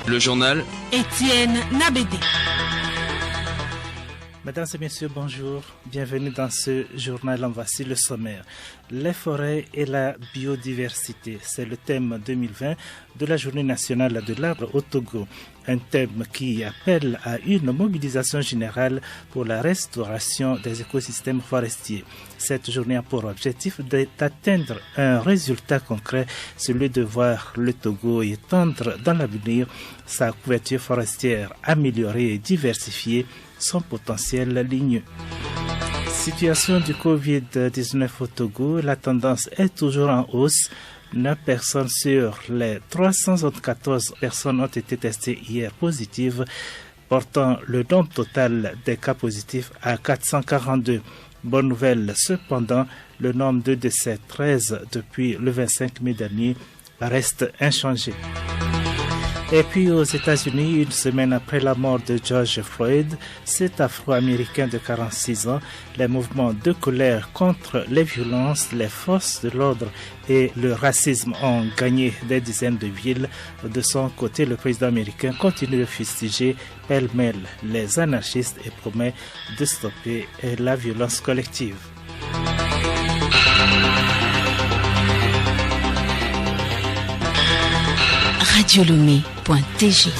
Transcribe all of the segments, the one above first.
Le journal Étienne Nabédé. Mesdames et messieurs, bonjour. Bienvenue dans ce journal. En voici le sommaire. Les forêts et la biodiversité, c'est le thème 2020 de la Journée nationale de l'arbre au Togo. Un thème qui appelle à une mobilisation générale pour la restauration des écosystèmes forestiers. Cette journée a pour objectif d'atteindre un résultat concret, celui de voir le Togo étendre dans l'avenir sa couverture forestière améliorée et diversifiée, son potentiel ligneux. Situation du Covid-19 au Togo, la tendance est toujours en hausse. 9 personnes sur les 314 personnes ont été testées hier positives, portant le nombre total des cas positifs à 442. Bonne nouvelle, cependant, le nombre de décès, 13 depuis le 25 mai dernier, reste inchangé. Et puis aux États-Unis, une semaine après la mort de George Floyd, cet Afro-Américain de 46 ans, les mouvements de colère contre les violences, les forces de l'ordre et le racisme ont gagné des dizaines de villes. De son côté, le président américain continue de fustiger pêle-mêle les anarchistes et promet de stopper la violence collective. Radiolomé.tg.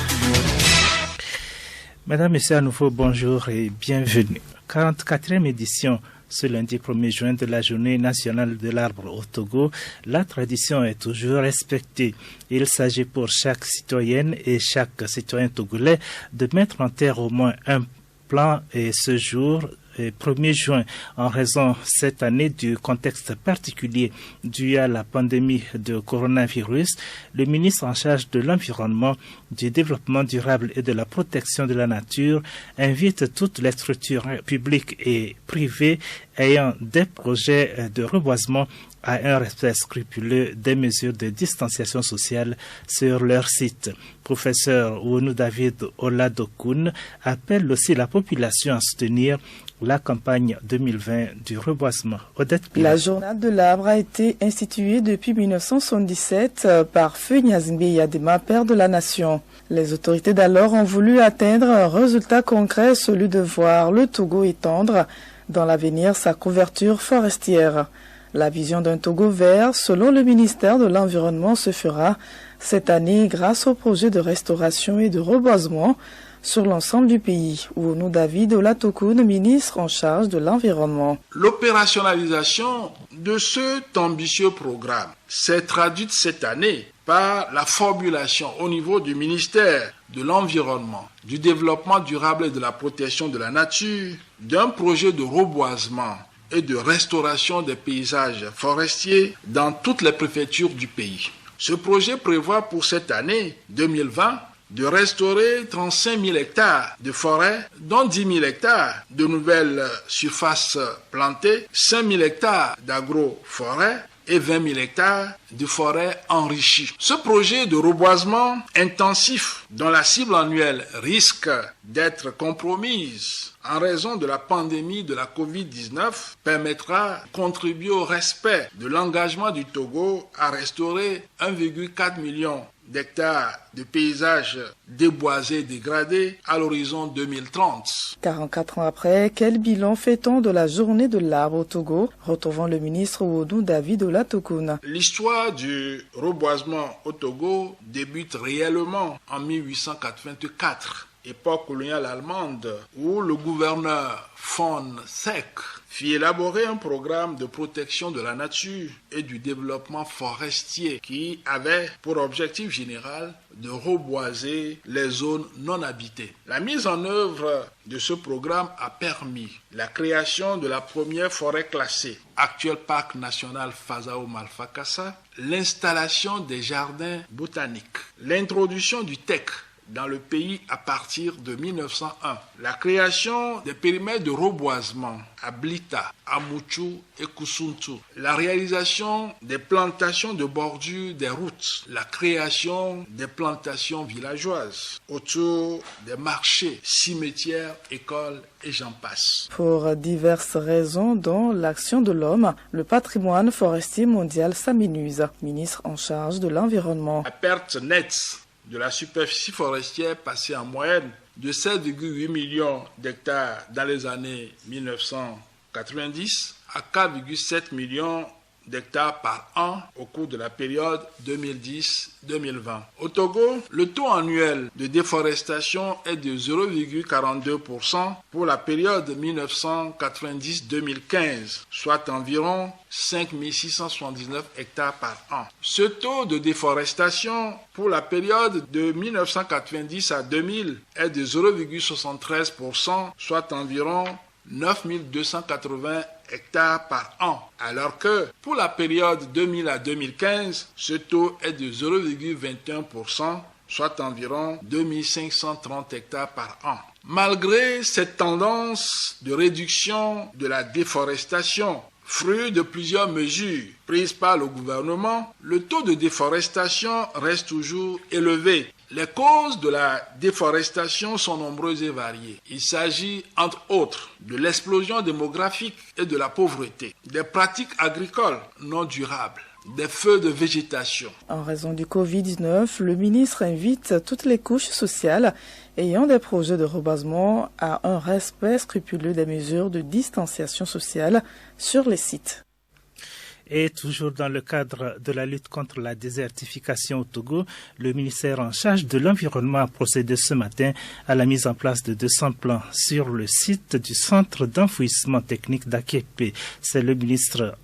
Mesdames, Messieurs, à nouveau bonjour et bienvenue. 44e édition ce lundi 1er juin de la Journée nationale de l'arbre au Togo. La tradition est toujours respectée. Il s'agit pour chaque citoyenne et chaque citoyen togolais de mettre en terre au moins un plan et ce jour 1er juin, en raison cette année du contexte particulier dû à la pandémie de coronavirus, le ministre en charge de l'environnement, du développement durable et de la protection de la nature invite toutes les structures publiques et privées ayant des projets de reboisement à un respect scrupuleux des mesures de distanciation sociale sur leur site. Professeur Ouonou David Oladokoun appelle aussi la population à soutenir la campagne 2020 du reboisement. La journée de l'arbre a été instituée depuis 1977 par Feu Gnassingbé Yadema, père de la nation. Les autorités d'alors ont voulu atteindre un résultat concret, celui de voir le Togo étendre dans l'avenir sa couverture forestière. La vision d'un Togo vert, selon le ministère de l'Environnement, se fera cette année grâce au projet de restauration et de reboisement sur l'ensemble du pays. Ouonou David Oladokoun, ministre en charge de l'environnement. L'opérationnalisation de cet ambitieux programme s'est traduite cette année par la formulation au niveau du ministère de l'Environnement, du Développement durable et de la protection de la nature d'un projet de reboisement et de restauration des paysages forestiers dans toutes les préfectures du pays. Ce projet prévoit pour cette année 2020 de restaurer 35 000 hectares de forêt, dont 10 000 hectares de nouvelles surfaces plantées, 5 000 hectares d'agro-forêt et 20 000 hectares de forêt enrichie. Ce projet de reboisement intensif, dont la cible annuelle risque d'être compromise en raison de la pandémie de la Covid-19, permettra de contribuer au respect de l'engagement du Togo à restaurer 1,4 million d'hectares de paysages déboisés et dégradés à l'horizon 2030. 44 ans après, quel bilan fait-on de la journée de l'arbre au Togo? Retrouvons le ministre Ouonou David Oladokoun. L'histoire du reboisement au Togo débute réellement en 1884. Époque coloniale allemande, où le gouverneur von Zech fit élaborer un programme de protection de la nature et du développement forestier qui avait pour objectif général de reboiser les zones non habitées. La mise en œuvre de ce programme a permis la création de la première forêt classée, actuel parc national Fazao-Malfakassa, l'installation des jardins botaniques, l'introduction du TEC dans le pays à partir de 1901. La création des périmètres de reboisement à Blita, à Mouchou et Koussountou. La réalisation des plantations de bordure des routes. La création des plantations villageoises autour des marchés, cimetières, écoles et j'en passe. Pour diverses raisons, dont l'action de l'homme, le patrimoine forestier mondial s'amenuise. Ministre en charge de l'environnement. La perte nette de la superficie forestière passée en moyenne de 7,8 millions d'hectares dans les années 1990 à 4,7 millions d'hectares par an au cours de la période 2010-2020. Au Togo, le taux annuel de déforestation est de 0,42% pour la période 1990-2015, soit environ 5 679 hectares par an. Ce taux de déforestation pour la période de 1990 à 2000 est de 0,73%, soit environ 9 280 hectares par an, alors que pour la période 2000 à 2015, ce taux est de 0,21%, soit environ 2530 hectares par an. Malgré cette tendance de réduction de la déforestation, fruit de plusieurs mesures prises par le gouvernement, le taux de déforestation reste toujours élevé. Les causes de la déforestation sont nombreuses et variées. Il s'agit, entre autres, de l'explosion démographique et de la pauvreté, des pratiques agricoles non durables, des feux de végétation. En raison du Covid-19, le ministre invite toutes les couches sociales ayant des projets de reboisement à un respect scrupuleux des mesures de distanciation sociale sur les sites. Et toujours dans le cadre de la lutte contre la désertification au Togo, le ministère en charge de l'environnement a procédé ce matin à la mise en place de 200 plans sur le site du centre d'enfouissement technique d'Akepe. C'est le ministre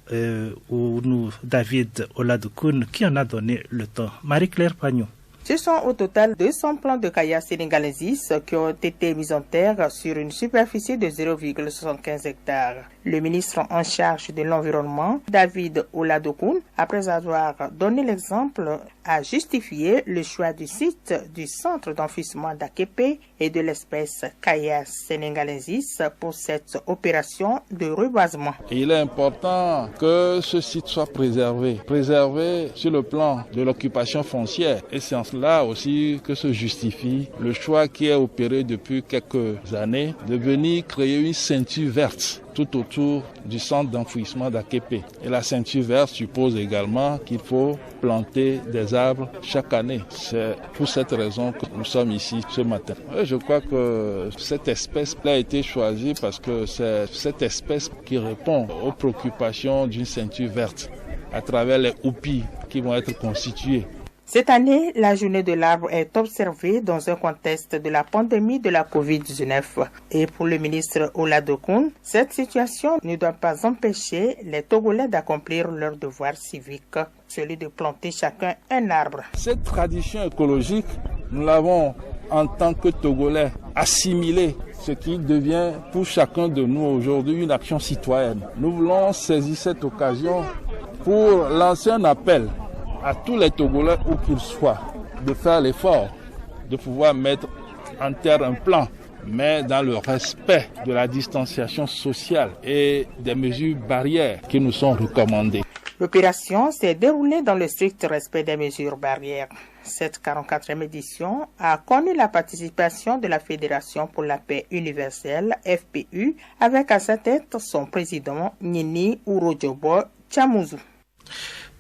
David Oladokoun qui en a donné le temps. Marie-Claire Pagnon. Ce sont au total 200 plants de caillasse sénégalensis qui ont été mis en terre sur une superficie de 0,75 hectares. Le ministre en charge de l'environnement, David Oladokoun, après avoir donné l'exemple, a justifié le choix du site du centre d'enfouissement d'Akepe et de l'espèce caillasse sénégalensis pour cette opération de reboisement. Il est important que ce site soit préservé sur le plan de l'occupation foncière. Et c'est en cela aussi que se justifie le choix qui est opéré depuis quelques années de venir créer une ceinture verte tout autour du centre d'enfouissement d'Akepe. Et la ceinture verte suppose également qu'il faut planter des arbres chaque année. C'est pour cette raison que nous sommes ici ce matin. Et je crois que cette espèce a été choisie parce que c'est cette espèce qui répond aux préoccupations d'une ceinture verte à travers les houppies qui vont être constituées. Cette année, la journée de l'arbre est observée dans un contexte de la pandémie de la Covid-19. Et pour le ministre Oladokoun, cette situation ne doit pas empêcher les Togolais d'accomplir leur devoir civique, celui de planter chacun un arbre. Cette tradition écologique, nous l'avons en tant que Togolais assimilée, ce qui devient pour chacun de nous aujourd'hui une action citoyenne. Nous voulons saisir cette occasion pour lancer un appel à tous les Togolais, où qu'ils soient, de faire l'effort, de pouvoir mettre en terre un plan, mais dans le respect de la distanciation sociale et des mesures barrières qui nous sont recommandées. L'opération s'est déroulée dans le strict respect des mesures barrières. Cette 44e édition a connu la participation de la Fédération pour la paix universelle, FPU, avec à sa tête son président Nini Urojobo Chamuzu.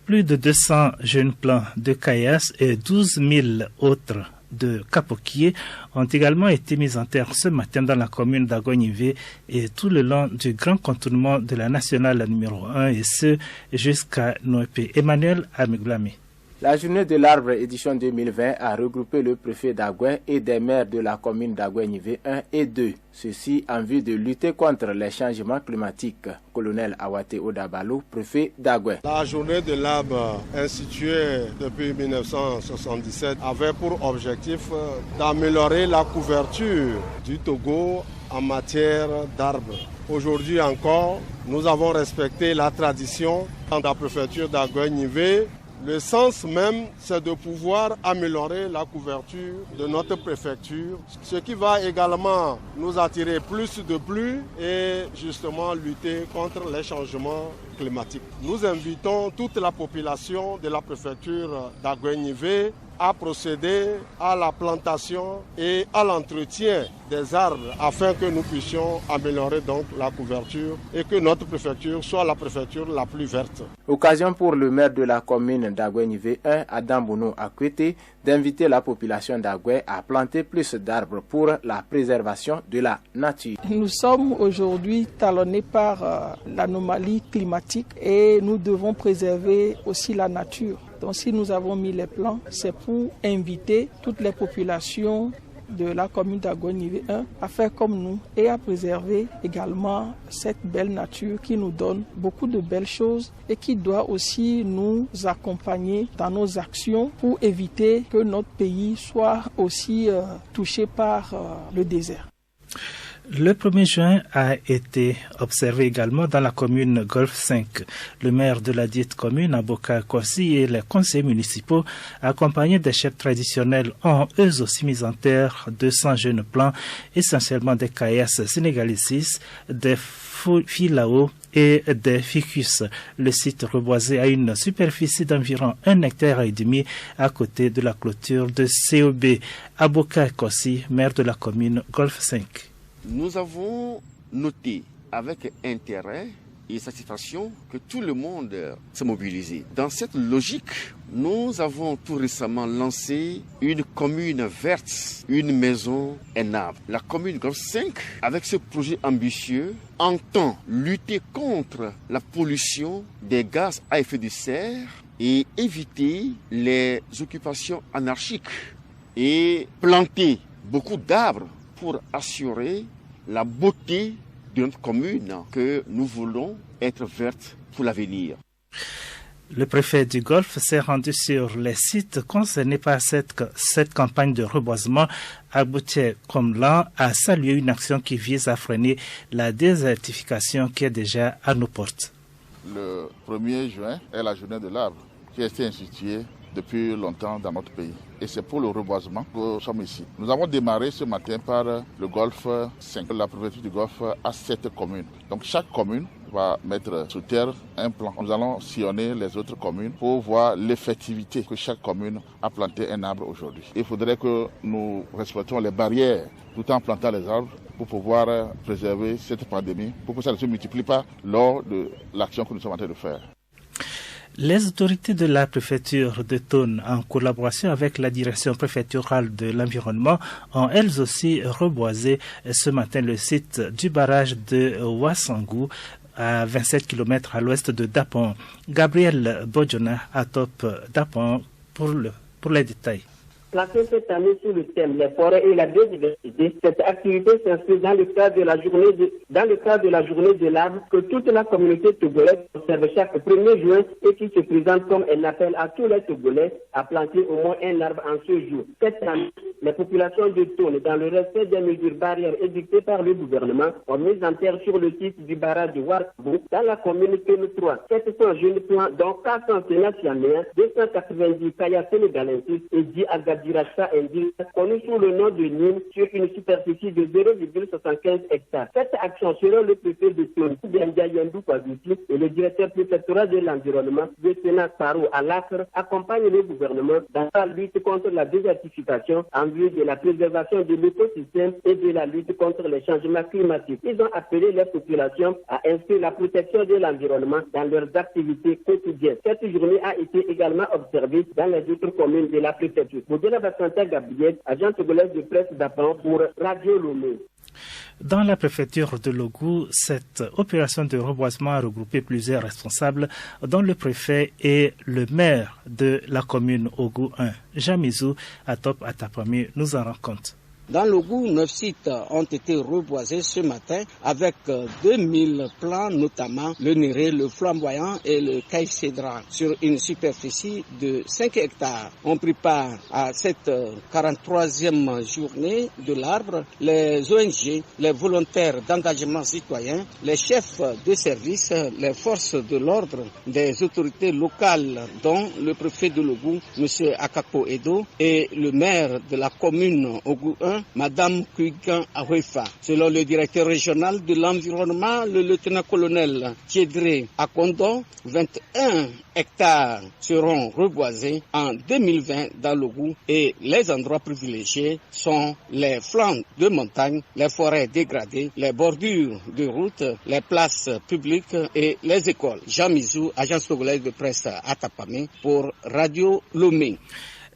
Plus de 200 jeunes plants de caillasse et 12 000 autres de capoquiers ont également été mis en terre ce matin dans la commune d'Agognivé et tout le long du grand contournement de la nationale numéro 1 et ce jusqu'à Noépé. Emmanuel Armeglamé. La journée de l'arbre édition 2020 a regroupé le préfet d'Agouin et des maires de la commune d'Agouin-Nivé 1 et 2. Ceci en vue de lutter contre les changements climatiques. Colonel Awate Odabalou, préfet d'Agouin. La journée de l'arbre instituée depuis 1977 avait pour objectif d'améliorer la couverture du Togo en matière d'arbres. Aujourd'hui encore, nous avons respecté la tradition dans la préfecture d'Agouin-Nivé. Le sens même, c'est de pouvoir améliorer la couverture de notre préfecture, ce qui va également nous attirer plus de pluie et justement lutter contre les changements climatiques. Nous invitons toute la population de la préfecture d'Agouin-Nivé à procéder à la plantation et à l'entretien des arbres afin que nous puissions améliorer donc la couverture et que notre préfecture soit la préfecture la plus verte. Occasion pour le maire de la commune d'Agué-Nivé 1, Adam Bounou Akwete, d'inviter la population d'Agué à planter plus d'arbres pour la préservation de la nature. Nous sommes aujourd'hui talonnés par l'anomalie climatique et nous devons préserver aussi la nature. Donc si nous avons mis les plans, c'est pour inviter toutes les populations de la commune d'Agué-Nivé 1 à faire comme nous et à préserver également cette belle nature qui nous donne beaucoup de belles choses et qui doit aussi nous accompagner dans nos actions pour éviter que notre pays soit aussi touché par le désert. Le 1er juin a été observé également dans la commune Golfe 5. Le maire de la dite commune, Aboka Kossi, et les conseillers municipaux, accompagnés des chefs traditionnels, ont eux aussi mis en terre 200 jeunes plants, essentiellement des caillasses sénégalensis, des filao et des ficus. Le site reboisé a une superficie d'environ 1,5 hectare à côté de la clôture de COB. Aboka Kossi, maire de la commune Golfe 5. Nous avons noté avec intérêt et satisfaction que tout le monde s'est mobilisé. Dans cette logique, nous avons tout récemment lancé une commune verte, une maison, un arbre. La commune Golfe 5, avec ce projet ambitieux, entend lutter contre la pollution des gaz à effet de serre et éviter les occupations anarchiques et planter beaucoup d'arbres pour assurer la beauté de notre commune que nous voulons être verte pour l'avenir. Le préfet du Golfe s'est rendu sur les sites concernés par cette campagne de reboisement. Aboutier Komlan a salué une action qui vise à freiner la désertification qui est déjà à nos portes. Le 1er juin est la journée de l'arbre qui a été instituée depuis longtemps dans notre pays. Et c'est pour le reboisement que nous sommes ici. Nous avons démarré ce matin par le Golfe 5. La préfecture du Golfe a 7 communes. Donc chaque commune va mettre sous terre un plan. Nous allons sillonner les autres communes pour voir l'effectivité que chaque commune a planté un arbre aujourd'hui. Il faudrait que nous respections les barrières tout en plantant les arbres pour pouvoir préserver cette pandémie, pour que ça ne se multiplie pas lors de l'action que nous sommes en train de faire. Les autorités de la préfecture de Thone, en collaboration avec la direction préfectorale de l'environnement, ont elles aussi reboisé ce matin le site du barrage de Ouassangou, à 27 km à l'ouest de Dapon. Gabriel Bodjona à Top Dapon pour les détails. Placée cette année sous le thème les forêts et la biodiversité, cette activité s'inscrit dans le cadre de la journée de l'arbre que toute la communauté togolaise observe chaque 1er juin et qui se présente comme un appel à tous les Togolais à planter au moins un arbre en ce jour. Cette année, les populations de Thone, dans le respect des mesures barrières édictées par le gouvernement, ont mis en terre sur le site du barrage de Ouassangou, dans la commune Thone 3. 700 jeunes plants, dont 400 sénacianéens, 290 caillasses sénégalensis et 10 Dirasa indique, connu sous le nom de Nîmes, sur une superficie de 0,75 hectares. Cette action selon le préfet de Thone, et le directeur préfectoral de l'environnement, de Sénat Saro à l'Acre, accompagne le gouvernement dans la lutte contre la désertification en vue de la préservation de l'écosystème et de la lutte contre les changements climatiques. Ils ont appelé les populations à inscrire la protection de l'environnement dans leurs activités quotidiennes. Cette journée a été également observée dans les autres communes de la préfecture. Gabriel, agent togolaise de presse d'Apan pour Radio Lomé. Dans la préfecture de Logou, cette opération de reboisement a regroupé plusieurs responsables, dont le préfet et le maire de la commune Ogou 1. Jean Mizou, à Top Atapami, nous en rend compte. Dans Logou, 9 sites ont été reboisés ce matin avec 2000 plants, notamment le néré, le flamboyant et le caïcédra, sur une superficie de 5 hectares. On prépare à cette 43e journée de l'arbre les ONG, les volontaires d'engagement citoyen, les chefs de service, les forces de l'ordre, des autorités locales, dont le préfet de Logou, M. Akako Edo, et le maire de la commune Ogou 1, 1, Madame Kuigan Awefa. Selon le directeur régional de l'environnement, le lieutenant-colonel Thiedré Akondo, 21 hectares seront reboisés en 2020 dans le Gou et les endroits privilégiés sont les flancs de montagne, les forêts dégradées, les bordures de routes, les places publiques et les écoles. Jean Mizou, agence congolaise de presse à Tapamé pour Radio Lomé.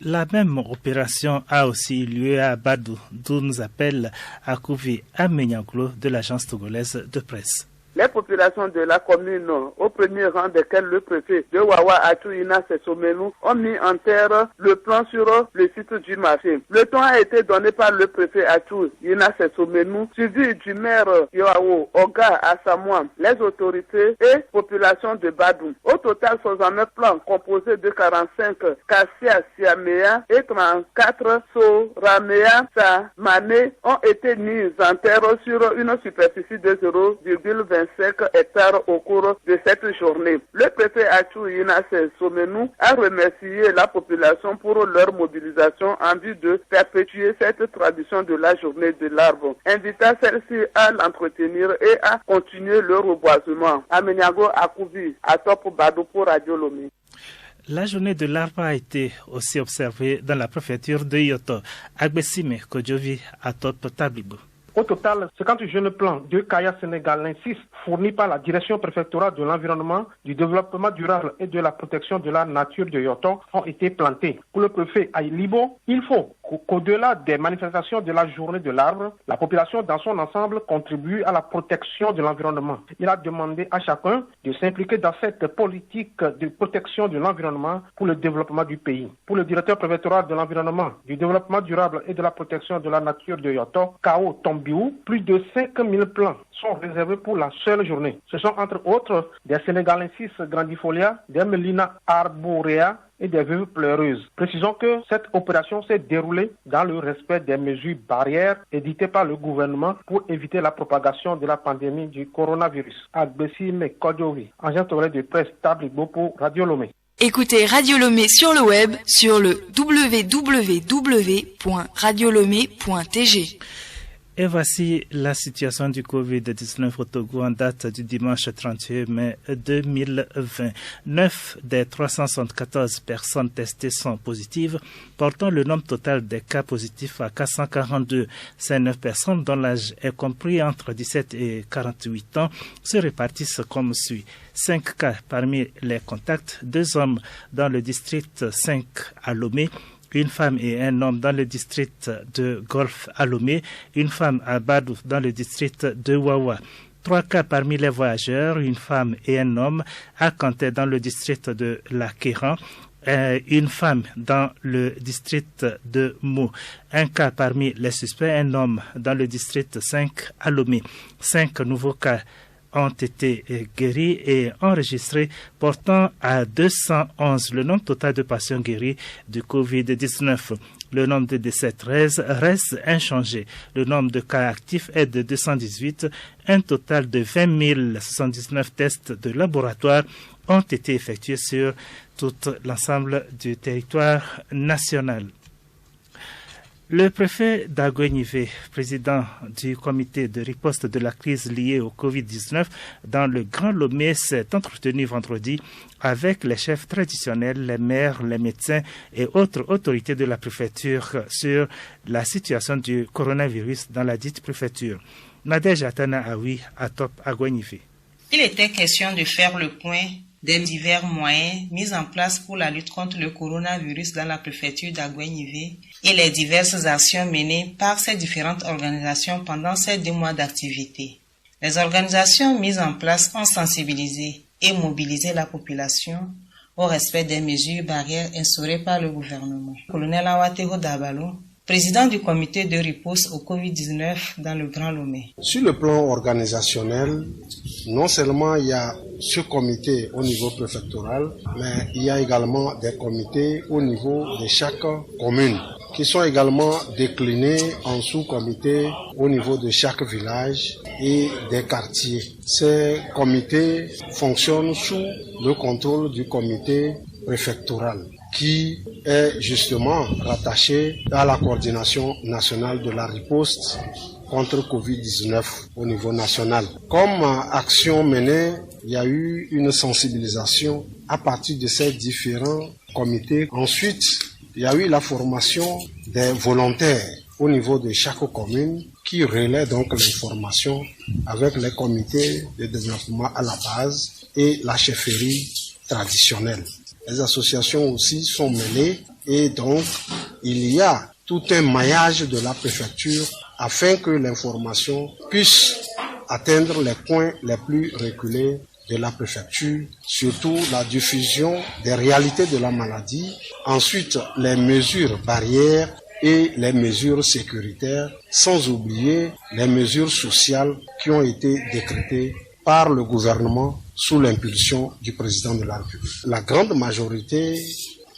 La même opération a aussi eu lieu à Badou, d'où nous appelle Akouvi Amenyanglo de l'agence togolaise de presse. Les populations de la commune, au premier rang desquelles le préfet de Wawa Atouina Sessomenou, ont mis en terre le plan sur le site du marché. Le temps a été donné par le préfet Atouina Sessomenou, suivi du maire Yoao Oga Asamoah, les autorités et populations de Badou. Au total, 69 plans composés de 45 Kassia Siamea et 34 Soramea Samane ont été mis en terre sur une superficie de 0,25 hectares au cours de cette journée. Le préfet Achou Inase Somenou a remercié la population pour leur mobilisation en vue de perpétuer cette tradition de la journée de l'arbre, invitant celle-ci à l'entretenir et à continuer le reboisement. Amenyago Akouvi, à Top Badou pour Radio Lomé. La journée de l'arbre a été aussi observée dans la préfecture de Yoto. Agbesime Kodjovi à Top Tablibo. Au total, 50 jeunes plants de Kaya sénégalensis fournis par la direction préfectorale de l'environnement, du développement durable et de la protection de la nature de Yoto ont été plantés. Pour le préfet Aïlibo, il faut qu'au-delà des manifestations de la journée de l'arbre, la population dans son ensemble contribue à la protection de l'environnement. Il a demandé à chacun de s'impliquer dans cette politique de protection de l'environnement pour le développement du pays. Pour le directeur préfectoral de l'environnement, du développement durable et de la protection de la nature de Yoto, Kao Tombiou, plus de 5000 plants sont réservés pour la seule journée. Ce sont entre autres des Sénégalensis grandifolia, des Melina arborea et des veuves pleureuses. Précisons que cette opération s'est déroulée dans le respect des mesures barrières éditées par le gouvernement pour éviter la propagation de la pandémie du coronavirus. Agbesime Kodjovi, agent de presse Tablibo pour Radio Lomé. Écoutez Radio Lomé sur le web sur le www.radiolomé.tg. Et voici la situation du Covid-19 au Togo en date du dimanche 31 mai 2020. 9 des 374 personnes testées sont positives, portant le nombre total des cas positifs à 442. Ces 9 personnes, dont l'âge est compris entre 17 et 48 ans, se répartissent comme suit. 5 cas parmi les contacts, 2 hommes dans le district 5 à Lomé, une femme et un homme dans le district de Golfe à Lomé, une femme à Badou dans le district de Wawa. 3 cas parmi les voyageurs, une femme et un homme à Kanté dans le district de La Kéran, une femme dans le district de Mou. 1 cas parmi les suspects, un homme dans le district 5 à Lomé. 5 nouveaux cas ont été guéris et enregistrés, portant à 211 le nombre total de patients guéris du Covid-19. Le nombre de décès reste inchangé. Le nombre de cas actifs est de 218. Un total de 20 079 tests de laboratoire ont été effectués sur tout l'ensemble du territoire national. Le préfet d'Aguenivé, président du comité de riposte de la crise liée au Covid-19 dans le Grand Lomé, s'est entretenu vendredi avec les chefs traditionnels, les maires, les médecins et autres autorités de la préfecture sur la situation du coronavirus dans la dite préfecture. Nadège Atana Aoui à Top Aguenivé. Il était question de faire le point des divers moyens mis en place pour la lutte contre le coronavirus dans la préfecture d'Aguenivé et les diverses actions menées par ces différentes organisations pendant ces 2 mois d'activité. Les organisations mises en place ont sensibilisé et mobilisé la population au respect des mesures barrières instaurées par le gouvernement. Colonel Awatero Dabalo, président du comité de riposte au Covid-19 dans le Grand Lomé. Sur le plan organisationnel, non seulement il y a ce comité au niveau préfectoral, mais il y a également des comités au niveau de chaque commune, qui sont également déclinés en sous-comités au niveau de chaque village et des quartiers. Ces comités fonctionnent sous le contrôle du comité préfectoral, qui est justement rattaché à la coordination nationale de la riposte contre Covid-19 au niveau national. Comme action menée, il y a eu une sensibilisation à partir de ces différents comités. Ensuite, il y a eu la formation des volontaires au niveau de chaque commune qui relaient donc l'information avec les comités de développement à la base et la chefferie traditionnelle. Les associations aussi sont mêlées et donc il y a tout un maillage de la préfecture afin que l'information puisse atteindre les coins les plus reculés de la préfecture, surtout la diffusion des réalités de la maladie, ensuite les mesures barrières et les mesures sécuritaires, sans oublier les mesures sociales qui ont été décrétées par le gouvernement sous l'impulsion du président de la République. La grande majorité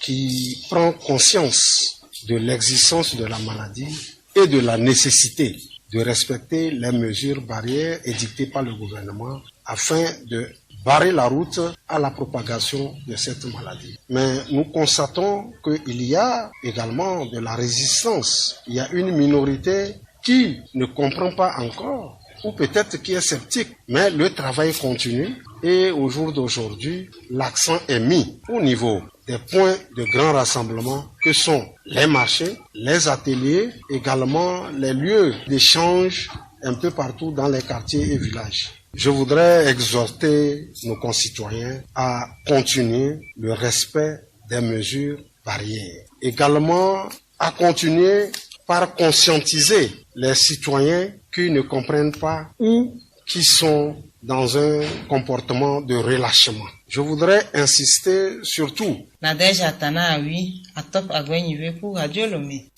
qui prend conscience de l'existence de la maladie et de la nécessité de respecter les mesures barrières édictées par le gouvernement afin de barrer la route à la propagation de cette maladie. Mais nous constatons qu'il y a également de la résistance. Il y a une minorité qui ne comprend pas encore ou peut-être qui est sceptique, mais le travail continue et au jour d'aujourd'hui, l'accent est mis au niveau des points de grand rassemblement que sont les marchés, les ateliers, également les lieux d'échange un peu partout dans les quartiers et villages. Je voudrais exhorter nos concitoyens à continuer le respect des mesures barrières. Également à continuer par conscientiser les citoyens qui ne comprennent pas ou qui sont dans un comportement de relâchement. Je voudrais insister surtout. Nadège Atana Awi, à Top Agouenive pour Radio Lomé.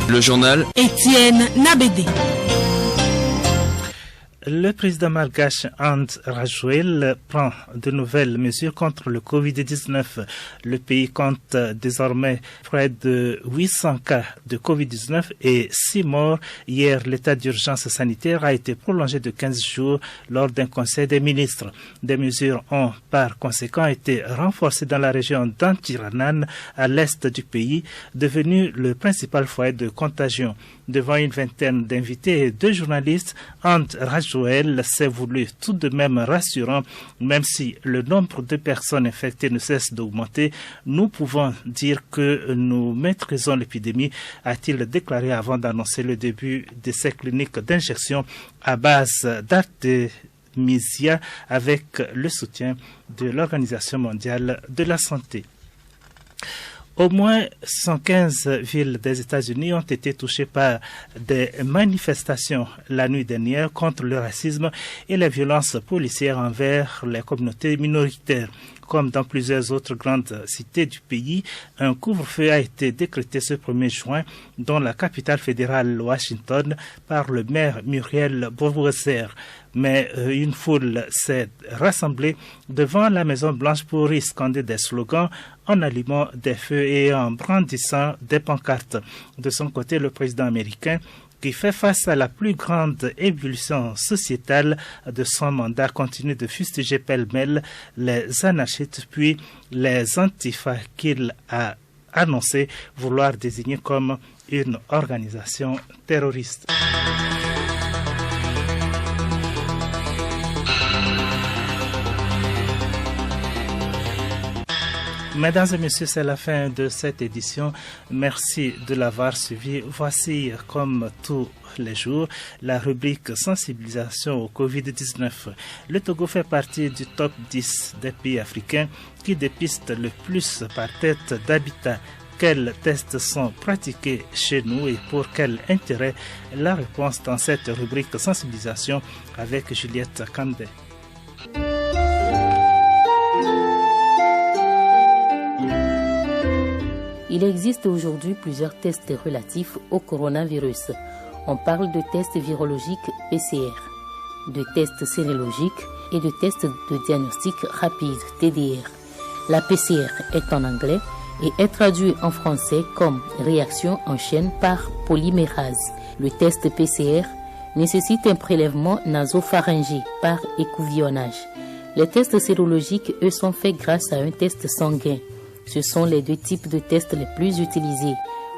Le journal Étienne Nabédé. Le président malgache Ant Rajouel prend de nouvelles mesures contre le Covid-19. Le pays compte désormais près de 800 cas de Covid-19 et 6 morts. Hier, l'état d'urgence sanitaire a été prolongé de 15 jours lors d'un conseil des ministres. Des mesures ont par conséquent été renforcées dans la région d'Antiranan, à l'est du pays, devenu le principal foyer de contagion. Devant une vingtaine d'invités et 2 journalistes, Ant Rajouel s'est voulu tout de même rassurant, même si le nombre de personnes infectées ne cesse d'augmenter. Nous pouvons dire que nous maîtrisons l'épidémie, a-t-il déclaré avant d'annoncer le début d'essais cliniques d'injection à base d'artémisia avec le soutien de l'Organisation mondiale de la santé. Au moins 115 villes des États-Unis ont été touchées par des manifestations la nuit dernière contre le racisme et les violences policières envers les communautés minoritaires. Comme dans plusieurs autres grandes cités du pays, un couvre-feu a été décrété ce 1er juin dans la capitale fédérale Washington par le maire Muriel Bowser. Mais une foule s'est rassemblée devant la Maison-Blanche pour y scander des slogans en allumant des feux et en brandissant des pancartes. De son côté, le président américain, qui fait face à la plus grande ébullition sociétale de son mandat, continue de fustiger pêle-mêle les anarchistes puis les antifas qu'il a annoncé vouloir désigner comme une organisation terroriste. Mesdames et messieurs, c'est la fin de cette édition. Merci de l'avoir suivi. Voici, comme tous les jours, la rubrique sensibilisation au Covid-19. Le Togo fait partie du top 10 des pays africains qui dépistent le plus par tête d'habitat. Quels tests sont pratiqués chez nous et pour quel intérêt? La réponse dans cette rubrique sensibilisation avec Juliette Kandé. Il existe aujourd'hui plusieurs tests relatifs au coronavirus. On parle de tests virologiques PCR, de tests sérologiques et de tests de diagnostic rapide TDR. La PCR est en anglais et est traduit en français comme réaction en chaîne par polymérase. Le test PCR nécessite un prélèvement nasopharyngé par écouvillonnage. Les tests sérologiques, eux, sont faits grâce à un test sanguin. Ce sont les deux types de tests les plus utilisés.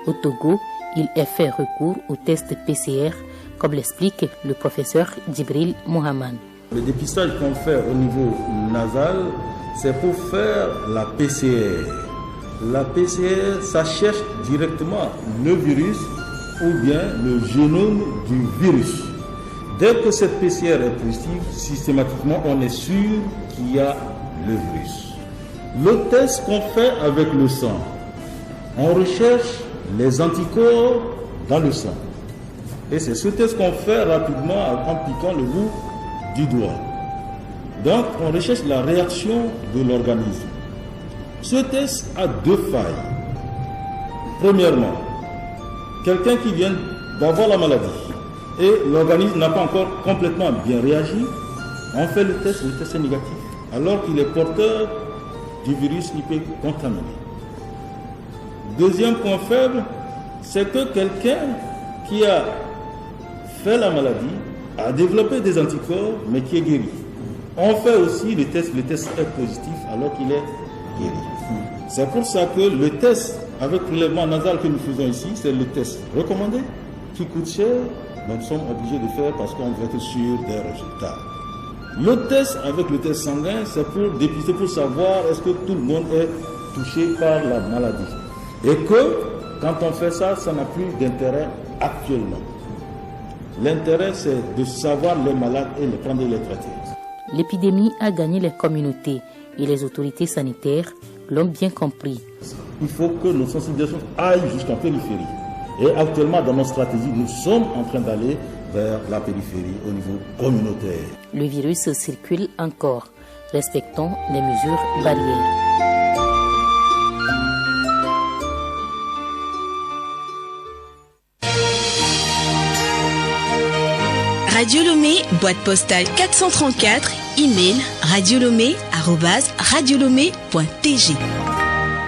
Au Togo, il est fait recours au test PCR, comme l'explique le professeur Djibril Mohamed. Le dépistage qu'on fait au niveau nasal, c'est pour faire la PCR. La PCR, ça cherche directement le virus ou bien le génome du virus. Dès que cette PCR est positive, systématiquement, on est sûr qu'il y a le virus. Le test qu'on fait avec le sang, on recherche les anticorps dans le sang. Et c'est ce test qu'on fait rapidement en piquant le bout du doigt. Donc, on recherche la réaction de l'organisme. Ce test a deux failles. Premièrement, quelqu'un qui vient d'avoir la maladie et l'organisme n'a pas encore complètement bien réagi, on fait le test est négatif. Alors qu'il est porteur du virus, il peut contaminer. Deuxième point faible, c'est que quelqu'un qui a fait la maladie a développé des anticorps, mais qui est guéri. On fait aussi le test est positif alors qu'il est guéri. C'est pour ça que le test avec prélèvement nasal que nous faisons ici, c'est le test recommandé, qui coûte cher, mais nous sommes obligés de faire parce qu'on veut être sûr des résultats. Le test avec le test sanguin, c'est pour dépister, pour savoir est-ce que tout le monde est touché par la maladie. Et que, quand on fait ça, ça n'a plus d'intérêt actuellement. L'intérêt, c'est de savoir les malades et de prendre les traiter. L'épidémie a gagné les communautés et les autorités sanitaires l'ont bien compris. Il faut que nos sensibilisations aillent jusqu'en périphérie. Et actuellement, dans notre stratégie, nous sommes en train d'aller vers la périphérie au niveau communautaire. Le virus circule encore. Respectons les mesures barrières. Radio Lomé, boîte postale 434, email radiolomé@radiolomé.tg.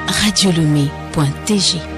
Radiolomé.tg